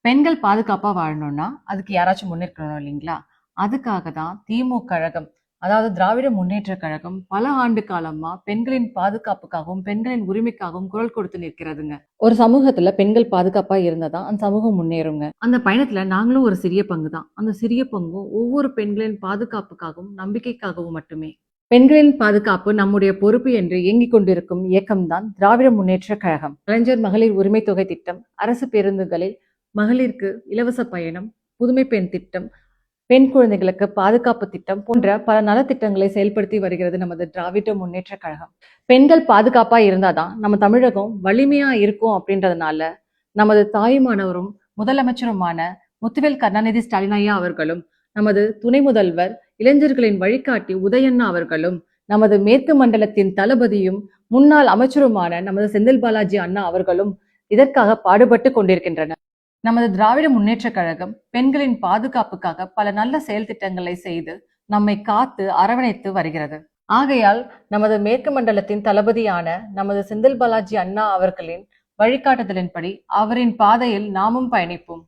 பெண்கள் பாதுகாப்பா வாழணும்னா, அதுக்கு யாராச்சும் முன்னிற்கணும் இல்லைங்களா? அதுக்காக தான் திமுக கழகம், அதாவது திராவிட முன்னேற்றக் கழகம் பல ஆண்டு காலமா பெண்களின் பாதுகாப்புக்காகவும், பெண்களின் உரிமைக்காகவும் குரல் கொடுத்து நிற்கிறதுங்க. ஒரு சமூகத்துல பெண்கள் பாதுகாப்பா இருந்தா தான் அந்த சமூகம் முன்னேறுங்க. அந்த பயணத்துல நாங்களும் ஒரு சிறிய பங்கு தான். அந்த சிறிய பங்கும் ஒவ்வொரு பெண்களின் பாதுகாப்புக்காகவும், நம்பிக்கைக்காகவும் மட்டுமே. பெண்களின் பாதுகாப்பு நம்முடைய பொறுப்பு என்று இயங்கிக் கொண்டிருக்கும் இயக்கம்தான் திராவிட முன்னேற்றக் கழகம். கலைஞர் மகளிர் உரிமை தொகை திட்டம், அரசு பேருந்துகளில் மகளிருக்கு இலவச பயணம், புதுமை பெண் திட்டம், பெண் குழந்தைகளுக்கு பாதுகாப்பு திட்டம் போன்ற பல நலத்திட்டங்களை செயல்படுத்தி வருகிறது நமது திராவிட முன்னேற்ற கழகம். பெண்கள் பாதுகாப்பா இருந்தாதான் நம்ம தமிழகம் வலிமையா இருக்கும் அப்படின்றதுனால நமது தாயுமானவரும் முதலமைச்சருமான முத்துவேல் கருணாநிதி ஸ்டாலின் ஐயா அவர்களும், நமது துணை முதல்வர் இளைஞர்களின் வழிகாட்டி உதயண்ணா அவர்களும், நமது மேற்கு மண்டலத்தின் தளபதியும் முன்னாள் அமைச்சருமான நமது செந்தில் பாலாஜி அண்ணா அவர்களும் இதற்காக பாடுபட்டு கொண்டிருக்கின்றனர். நமது திராவிட முன்னேற்றக் கழகம் பெண்களின் பாதுகாப்புக்காக பல நல்ல செயல் திட்டங்களை செய்து நம்மை காத்து அரவணைத்து வருகிறது. ஆகையால் நமது மேற்கு மண்டலத்தின் தளபதியான நமது செந்தில் பாலாஜி அண்ணா அவர்களின் வழிகாட்டுதலின்படி அவரின் பாதையில் நாமும் பயணிப்போம்.